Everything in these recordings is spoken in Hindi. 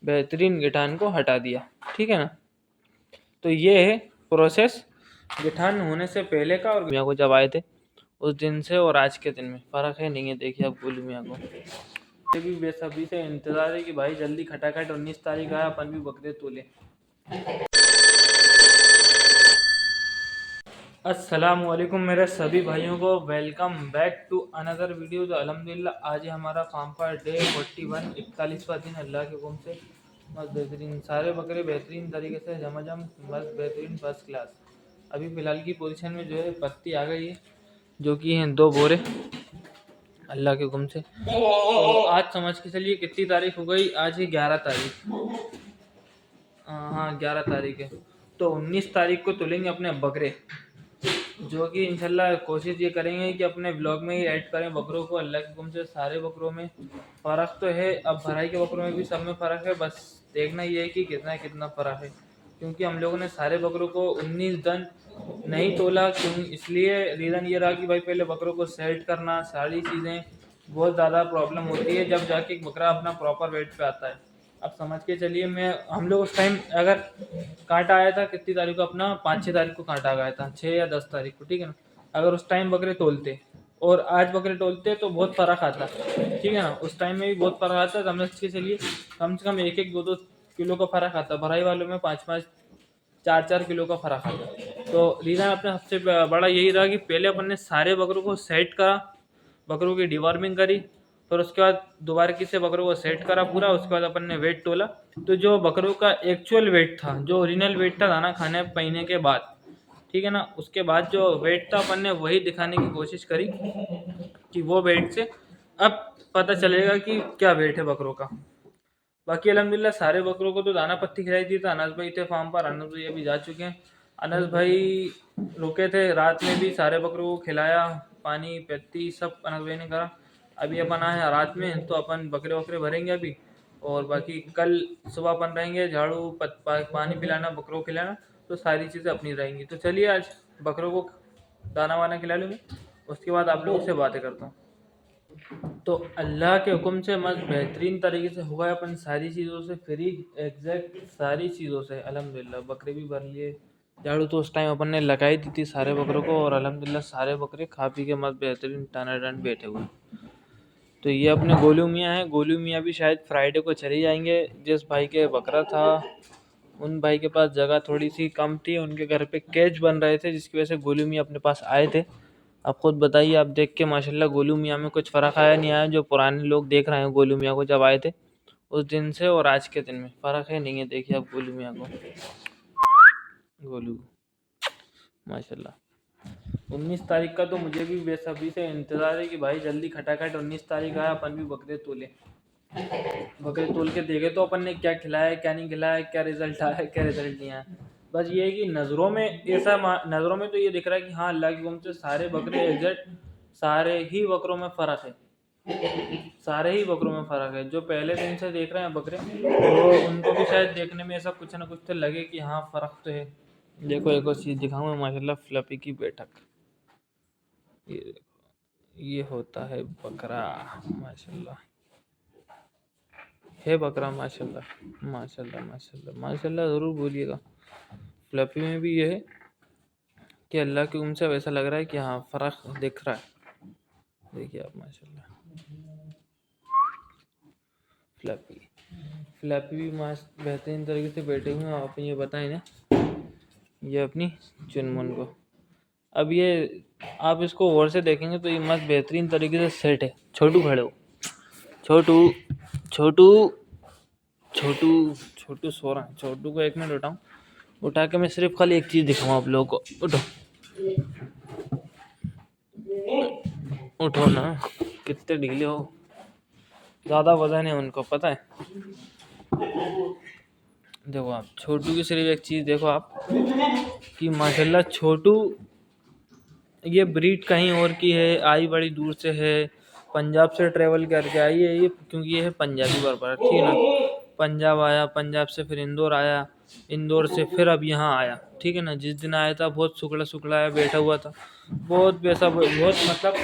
बेहतरीन गिठान को हटा दिया। ठीक है ना। तो ये है प्रोसेस गिठान होने से पहले का और मियाँ को जब आए थे उस दिन से और आज के दिन में फ़र्क है नहीं है। देखिए अब गोलू मियाँ को ये भी बेसब्री से इंतज़ार है कि भाई जल्दी खटाखट 19 तारीख आया, अपन भी बकरे तोले। अस्सलाम वालेकुम मेरे सभी भाइयों को, welcome back to another video. तो अल्हम्दुलिल्लाह आज है हमारा फार्म का डे 41 41वां दिन। अल्लाह के हुक्म से मस्त बेहतरीन सारे बकरे बेहतरीन तरीके से जमाजम मस्त बेहतरीन फर्स्ट क्लास। अभी फ़िलहाल की पोजीशन में जो है पत्ती आ गई है जो कि हैं 2 बोरे अल्लाह के हुक्म से। तो आज समझ के चलिए कितनी तारीख हो गई, आज है 11 तारीख। हाँ 11 तारीख है। तो 19 तारीख को तुलेंगे अपने बकरे, जो कि इंशाल्लाह कोशिश ये करेंगे कि अपने ब्लॉग में ही ऐड करें बकरों को। अल्लाह के हुक्म से सारे बकरों में फ़र्क तो है, अब भराई के बकरों में भी सब में फ़र्क है, बस देखना ये है कि कितना कितना फ़र्क है। क्योंकि हम लोगों ने सारे बकरों को 19 दिन नहीं तोला, क्यों इसलिए रीज़न ये रहा कि भाई पहले बकरों को सेट करना, सारी चीज़ें बहुत ज़्यादा प्रॉब्लम होती है जब जाके एक बकरा अपना प्रॉपर वेट पे आता है। अब समझ के चलिए हम लोग उस टाइम अगर कांटा आया था कितनी तारीख को, अपना 5-6 तारीख को कांटा आया था, 6 या 10 तारीख को। ठीक है ना। अगर उस टाइम बकरे तोलते और आज बकरे तोलते तो बहुत फ़र्क आता। ठीक है ना। उस टाइम में भी बहुत फ़र्क आता, समझ के चलिए कम से कम 1-1 2-2 किलो का फ़र्क आता। भराई वालों में 5-5 4-4 किलो का फ़र्क आता। तो रीज़न अपने सबसे बड़ा यही रहा कि पहले अपन ने सारे बकरों को सेट करा, बकरों की डिवॉर्मिंग करी, फिर उसके बाद दोबारा किसी बकरों को सेट करा पूरा। उसके बाद अपन ने वेट तोला, तो जो बकरों का एक्चुअल वेट था, जो ओरिजिनल वेट था दाना खाने पीने के बाद, ठीक है ना, उसके बाद जो वेट था अपन ने वही दिखाने की कोशिश करी कि वो वेट से अब पता चलेगा कि क्या वेट है बकरों का। बाकी अल्हम्दुलिल्लाह सारे बकरों को तो दाना पत्ती खिलाई थी। तो अनस भाई थे फार्म पर, अनस भाई अभी जा चुके हैं। अनस भाई रुके थे रात में भी, सारे बकरों को खिलाया, पानी पत्ती सब अनस भाई ने करा। अभी अपन आए हैं रात में, तो अपन बकरे वकरे भरेंगे अभी, और बाकी कल सुबह अपन रहेंगे झाड़ू पानी पिलाना, बकरों को खिलाना, तो सारी चीज़ें अपनी रहेंगी। तो चलिए आज बकरों को दाना वाना खिला लूँगी, उसके बाद आप लोगों से बातें करता हूँ। तो अल्लाह के हुक्म से मस्त बेहतरीन तरीके से हुआ है, अपन सारी चीज़ों से फ्री, एग्जैक्ट सारी चीज़ों से अल्हम्दुलिल्लाह। बकरे भी भर लिए, झाड़ू तो उस टाइम अपन ने लगाई दी थी सारे बकरों को, और अल्हम्दुलिल्लाह सारे बकरे खा पी के मस्त बेहतरीन टनाटन बैठे हुए। तो ये अपने गोलू मियाँ हैं। गोलू मियाँ भी शायद फ्राइडे को चले जाएंगे। जिस भाई के बकरा था उन भाई के पास जगह थोड़ी सी कम थी, उनके घर पे कैच बन रहे थे, जिसकी वजह से गोलू मियाँ अपने पास आए थे। आप खुद बताइए, आप देख के माशाल्लाह गोलू मियाँ में कुछ फ़र्क आया नहीं आया? जो पुराने लोग देख रहे हैं गोलू मियाँ को जब आए थे उस दिन से और आज के दिन में फ़र्क है नहीं है? देखिए आप गोलू मियाँ को, गोलू माशाल्लाह। 19 तारीख का तो मुझे भी बेसब्री से इंतज़ार है कि भाई जल्दी खटाखट 19 तारीख आया, अपन भी बकरे तोले। बकरे तोल के देखे तो अपन ने क्या खिलाया क्या नहीं खिलाया, क्या रिजल्ट आया क्या रिजल्ट नहीं आया। बस ये है कि नज़रों में ऐसा नज़रों में तो ये दिख रहा है कि हाँ अल्लाह की हुक्म से सारे बकरे एग्जैक्ट सारे ही बकरों में फ़र्क है, सारे ही बकरों में फ़र्क है। जो पहले दिन से देख रहे हैं बकरे, तो उनको भी शायद देखने में ऐसा कुछ ना कुछ तो लगे कि हाँ फ़र्क तो है। देखो एक और चीज़ दिखाऊँ माशाल्लाह, फ्लफी की बैठक, ये देखो, ये होता है बकरा माशाल्लाह, है बकरा माशाल्लाह माशाल्लाह माशाल्लाह माशाल्लाह। ज़रूर बोलिएगा। फ्लफी में भी ये है कि अल्लाह की उम्र से वैसा लग रहा है कि हाँ फ़र्क दिख रहा है। देखिए आप माशाल्लाह, फ्लफी फ्लफी भी मस्त बेहतरीन तरीके से बैठे हुए हैं। आप ये बताएं ना, ये अपनी चुनमुन को, अब ये आप इसको गौर से देखेंगे तो ये मस्त बेहतरीन तरीके से सेट है। छोटू खड़े हो, छोटू छोटू छोटू छोटू सो रहा है। छोटू को 1 मिनट उठाऊं, उठा के मैं सिर्फ खाली एक चीज़ दिखाऊँ आप लोगों को। उठो उठो ना, कितने ढीले हो, ज़्यादा वजन है उनको पता है। देखो आप छोटू की सिर्फ एक चीज़ देखो आप कि माशाल्लाह छोटू ये ब्रीड कहीं और की है, आई बड़ी दूर से है, पंजाब से ट्रेवल करके आई है ये, क्योंकि ये है पंजाबी बर्बर। ठीक है ना। पंजाब आया, पंजाब से फिर इंदौर आया, इंदौर से फिर अब यहाँ आया। ठीक है ना। जिस दिन आया था बहुत सुखड़ा सुखड़ा आया, बैठा हुआ था, बहुत वैसा बहुत मतलब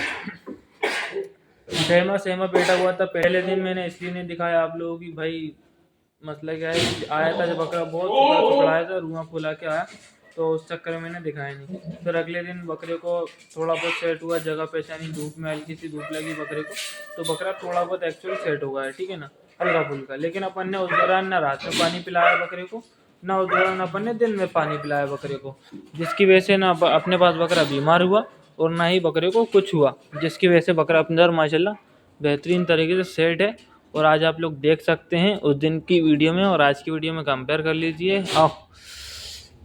सहमा सहमा बैठा हुआ था। पहले दिन मैंने इसलिए नहीं दिखाया आप लोगों की भाई मसला क्या है कि आया था जब बकरा बहुत सुखड़ाया था, रुआ फुला के आया, तो उस चक्कर में मैंने दिखाया नहीं। फिर अगले दिन बकरे को थोड़ा बहुत सेट हुआ, जगह पहचानी, धूप में हल्की सी धूप लगी बकरे को, तो बकरा थोड़ा बहुत एक्चुअली सेट हो गया है, ठीक है ना, हल्का फुल्का। लेकिन अपन ने उस दौरान ना रात में पानी पिलाया बकरे को, ना उस दौरान अपन ने दिन में पानी पिलाया बकरे को, जिसकी वजह से ना अपने पास बकरा बीमार हुआ और ना ही बकरे को कुछ हुआ, जिसकी वजह से बकरा अपने अंदर माशाल्लाह बेहतरीन तरीके से सेट है। और आज आप लोग देख सकते हैं उस दिन की वीडियो में और आज की वीडियो में कंपेयर कर लीजिए। आओ,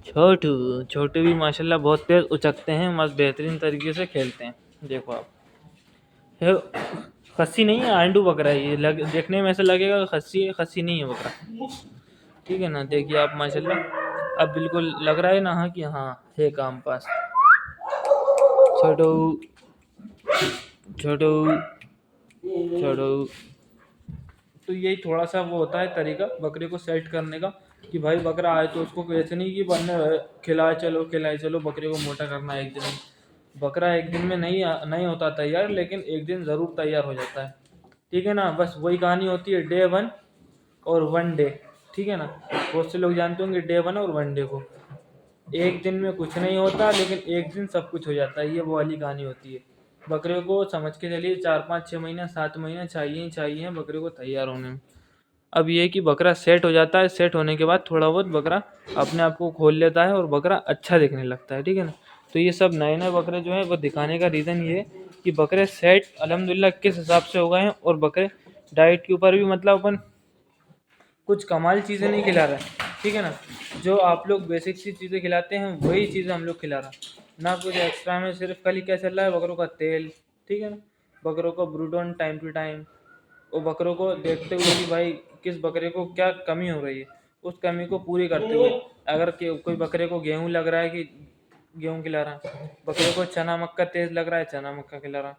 छोटू भी माशाल्लाह बहुत तेज उचकते हैं, मस्त बेहतरीन तरीके से खेलते हैं। देखो आप, ये खस्सी नहीं है, आंडू बकरा है ये। देखने में ऐसा लगेगा खस्सी है, खस्सी नहीं है बकरा, ठीक है ना। देखिए आप माशाल्लाह, अब बिल्कुल लग रहा है ना हाँ कि हाँ है काम पास। छोटू छोटू छोटू, तो यही थोड़ा सा वो होता है तरीका बकरे को सेट करने का, कि भाई बकरा आए तो उसको ऐसे नहीं कि बंदे खिलाए चलो बकरे को मोटा करना है एक दिन में। बकरा एक दिन में नहीं होता तैयार, लेकिन एक दिन ज़रूर तैयार हो जाता है, ठीक है ना। बस वही कहानी होती है डे 1 और 1 डे, ठीक है ना। बहुत से लोग जानते होंगे डे 1 और 1 डे को, एक दिन में कुछ नहीं होता लेकिन एक दिन सब कुछ हो जाता है, ये वो वाली कहानी होती है। बकरे को समझ के चलिए 4 5 6 महीना 7 महीना चाहिए बकरे को तैयार होने में। अब ये कि बकरा सेट हो जाता है, सेट होने के बाद थोड़ा बहुत बकरा अपने आप को खोल लेता है और बकरा अच्छा दिखने लगता है, ठीक है ना। तो ये सब नए नए बकरे जो है वो दिखाने का रीज़न ये है कि बकरे सेट अल्हम्दुलिल्लाह किस हिसाब से हो गए हैं, और बकरे डाइट के ऊपर भी मतलब अपन कुछ कमाल चीज़ें नहीं खिला रहे हैं, ठीक है ना। जो आप लोग बेसिक सी चीज़ें खिलाते हैं वही चीज़ें हम लोग खिला रहे हैं, ना कुछ एक्स्ट्रा में। सिर्फ खाली क्या चल रहा है, बकरों का तेल, ठीक है ना, बकरों को ब्रूटोन टाइम टू टाइम, और बकरों को देखते हुए कि भाई किस बकरे को क्या कमी हो रही है, उस कमी को पूरी करते हुए। अगर कोई बकरे को गेहूँ लग रहा है कि गेहूँ खिला रहा, बकरे को चना मक्का तेज़ लग रहा है चना मक्का खिला रहा,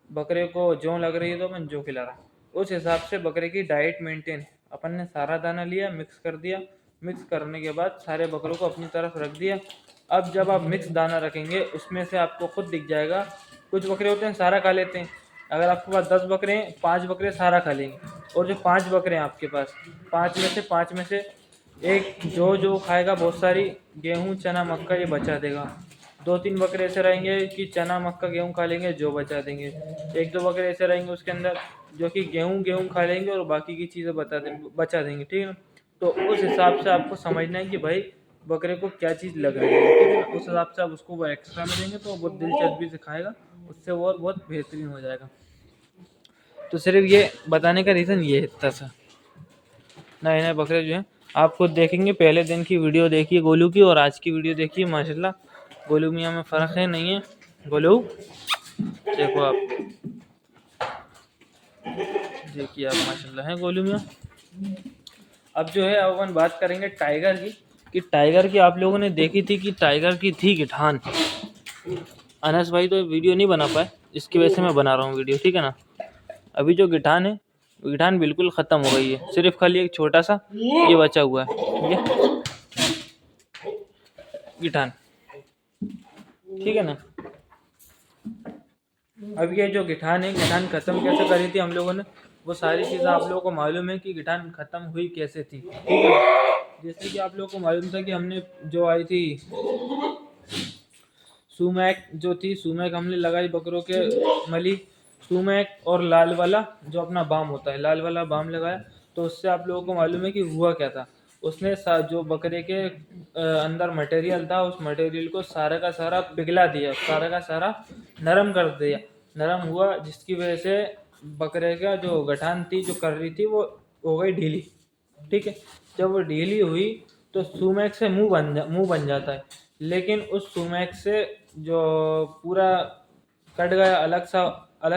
बकरे को जौ लग रही है तो मैं जौ खिला रहा। उस हिसाब से बकरे की डाइट मेंटेन, अपन ने सारा दाना लिया, मिक्स कर दिया, मिक्स करने के बाद सारे बकरों को अपनी तरफ रख दिया। अब जब आप मिक्स दाना रखेंगे उसमें से आपको खुद दिख जाएगा, कुछ बकरे होते हैं सारा खा लेते हैं। अगर आपके पास 10 बकरे हैं, 5 बकरे सारा खा लेंगे, और जो 5 बकरे हैं आपके पास, 5 में से एक जो खाएगा बहुत सारी गेहूँ चना मक्का ये बचा देगा। 2 3 बकरे ऐसे रहेंगे कि चना मक्का गेहूँ खा लेंगे जो बचा देंगे। 1 2 बकरे ऐसे रहेंगे उसके अंदर जो कि गेहूँ खा लेंगे और बाकी की चीज़ें बचा देंगे, ठीक है ना। तो उस हिसाब से आपको समझना है कि भाई बकरे को क्या चीज़ लग रही है, ठीक है ना। उस हिसाब से आप उसको वो एक्स्ट्रा में देंगे तो बहुत दिलचस्पी से खाएगा, उससे वो और बहुत बेहतरीन हो जाएगा। तो सिर्फ ये बताने का रीज़न ये है इतना सा। नए नए बकरे जो हैं आप खुद देखेंगे, पहले दिन की वीडियो देखिए गोलू की और आज की वीडियो देखिए, माशाल्लाह गोलू मियाँ में फ़र्क है नहीं है। गोलू देखो आप, देखिए आप माशाल्लाह हैं गोलू मियाँ। अब जो है अब अपन बात करेंगे टाइगर की, कि टाइगर की आप लोगों ने देखी थी कि टाइगर की थी गिठान। अनस भाई तो वीडियो नहीं बना पाए, इसकी वजह से मैं बना रहा हूँ वीडियो, ठीक है ना। अभी जो गिठान है, गिठान बिल्कुल ख़त्म हो गई है, सिर्फ खाली एक छोटा सा ये बचा हुआ है, ये गिठान, ठीक है ना। अब ये जो गिठान है, गिठान ख़त्म कैसे करी थी हम लोगों ने, वो सारी चीज़ें आप लोगों को मालूम है कि गिठान ख़त्म हुई कैसे थी, ठीक है। जैसे कि आप लोगों को मालूम था कि हमने जो आई थी सुमैक, जो थी सुमैक हमने लगाई बकरों के मली, सुमैक और लाल वाला जो अपना बाम होता है, लाल वाला बाम लगाया। तो उससे आप लोगों को मालूम है कि हुआ क्या था, उसने जो बकरे के अंदर मटेरियल था उस मटेरियल को सारा का सारा पिघला दिया, सारा का सारा नरम कर दिया, नरम हुआ, जिसकी वजह से बकरे का जो गठान थी जो कर रही थी वो हो गई ढीली, ठीक है। जब वो ढीली हुई तो सुमैक से मुंह बन जाता है, लेकिन उस सुमैक से जो पूरा कट गया, अलग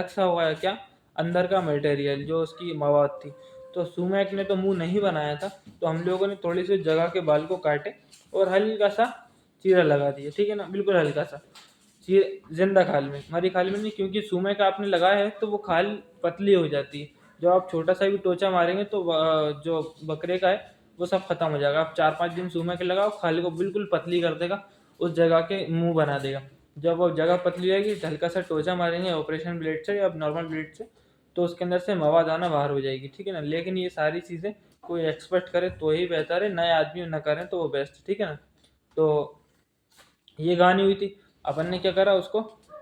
सा हो गया क्या, अंदर का मटेरियल जो उसकी मवाद थी। तो सुमैक ने तो मुंह नहीं बनाया था, तो हम लोगों ने थोड़ी सी जगह के बाल को काटे और हल्का सा चीरा लगा दिया, ठीक है ना, बिल्कुल हल्का सा जिंदा खाल में, मरी खाल में नहीं, क्योंकि सुमैक आपने लगाया है तो वो खाल पतली हो जाती है। जो आप छोटा सा भी टोचा मारेंगे तो जो बकरे का है वो सब खत्म हो जाएगा। आप 4 5 दिन सुमैक लगाओ, खाल को बिल्कुल पतली कर देगा, उस जगह के मुंह बना देगा। जब वो जगह पतली रहेगी तो हल्का सा टोचा मारेंगे ऑपरेशन ब्लेड से या नॉर्मल ब्लेड से, तो उसके अंदर से मवाद आना बाहर हो जाएगी, ठीक है ना। लेकिन ये सारी चीज़ें कोई एक्सपर्ट करे तो ही बेहतर है, नए आदमी ना करें तो वो बेस्ट, ठीक है ना। तो ये गानी हुई थी, अपन ने क्या करा, उसको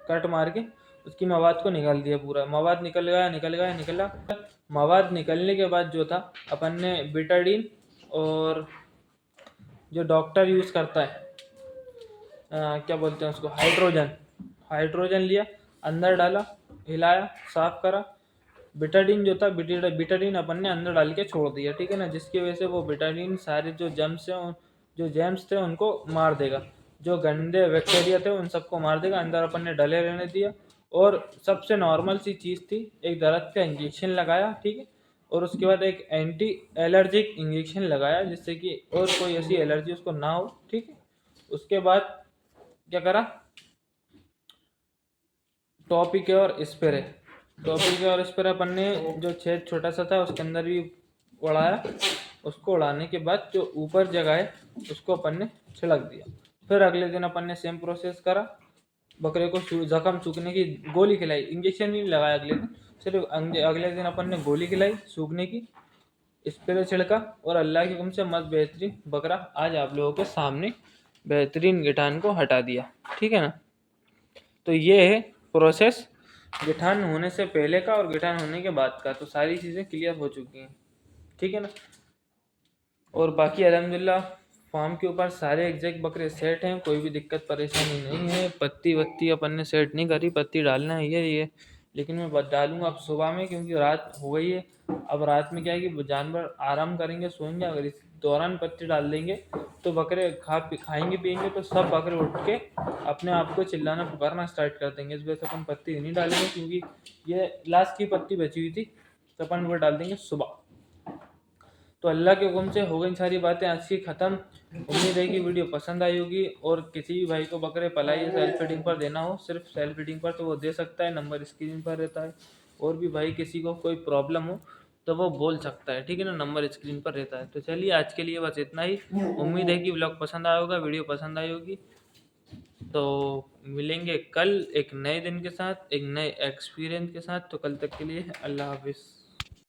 कट मार के उसकी मवाद को निकाल दिया, पूरा मवाद निकल गया। मवाद निकलने के बाद जो था, अपन ने बिटाडीन और जो डॉक्टर यूज़ करता है, क्या बोलते हैं उसको, हाइड्रोजन लिया, अंदर डाला, हिलाया, साफ करा। बिटाडीन जो था, बिटाडीन अपन ने अंदर डाल के छोड़ दिया, ठीक है ना, जिसकी वजह से वो बिटाडीन सारे जो जेम्स थे उनको मार देगा, जो गंदे बैक्टीरिया थे उन सबको मार देगा। अंदर अपन ने डले रहने दिया। और सबसे नॉर्मल सी चीज़ थी, एक दर्द का इंजेक्शन लगाया, ठीक है, और उसके बाद एक एंटी एलर्जिक इंजेक्शन लगाया, जिससे कि और कोई ऐसी एलर्जी उसको ना हो, ठीक है। उसके बाद क्या करा, टॉपिक और स्प्रे अपन ने जो छेद छोटा सा था उसके अंदर भी उड़ाया। उसको उड़ाने के बाद जो ऊपर जगह है उसको अपन ने छिड़क दिया। फिर अगले दिन अपन ने सेम प्रोसेस करा, बकरे को जख्म सूखने की गोली खिलाई, इंजेक्शन नहीं लगाया अगले दिन, सिर्फ अगले दिन अपन ने गोली खिलाई सूखने की, स्प्रे छिड़का, और अल्लाह के हुक्म से मस्त बेहतरीन बकरा आज आप लोगों के सामने बेहतरीन गिठान को हटा दिया, ठीक है ना। तो ये है प्रोसेस गिठान होने से पहले का और गिठान होने के बाद का, तो सारी चीज़ें क्लियर हो चुकी हैं, ठीक है ना। और बाकी अल्हम्दुलिल्लाह फार्म के ऊपर सारे एग्जैक्ट बकरे सेट हैं, कोई भी दिक्कत परेशानी नहीं है। पत्ती वत्ती अपन ने सेट नहीं करी, पत्ती डालना है ये, लेकिन मैं डालूंगा अब सुबह में, क्योंकि रात हो गई है। अब रात में क्या है कि जानवर आराम करेंगे, सोएंगे, अगर इस दौरान पत्ती डाल देंगे तो बकरे खाएंगे पिएंगे, तो सब बकरे उठ के अपने आप को चिल्लाना पुकारना स्टार्ट कर देंगे। इस वजह से अपन पत्ती नहीं डालेंगे, क्योंकि ये लास्ट की पत्ती बची हुई थी, तो अपन वो डाल देंगे सुबह। तो अल्लाह के हुक्म से हो गई सारी बातें आज की ख़त्म। उम्मीद है कि वीडियो पसंद आई होगी, और किसी भी भाई को बकरे पलाई सेल्फ फीडिंग पर देना हो, सिर्फ सेल्फ फीडिंग पर, तो वो दे सकता है, नंबर स्क्रीन पर रहता है। और भी भाई किसी को कोई प्रॉब्लम हो तो वो बोल सकता है, ठीक है ना, नंबर स्क्रीन पर रहता है। तो चलिए आज के लिए बस इतना ही। उम्मीद है कि व्लॉग पसंद आया होगा, वीडियो पसंद आई होगी। तो मिलेंगे कल एक नए दिन के साथ, एक नए एक्सपीरियंस के साथ। तो कल तक के लिए अल्लाह हाफिज़।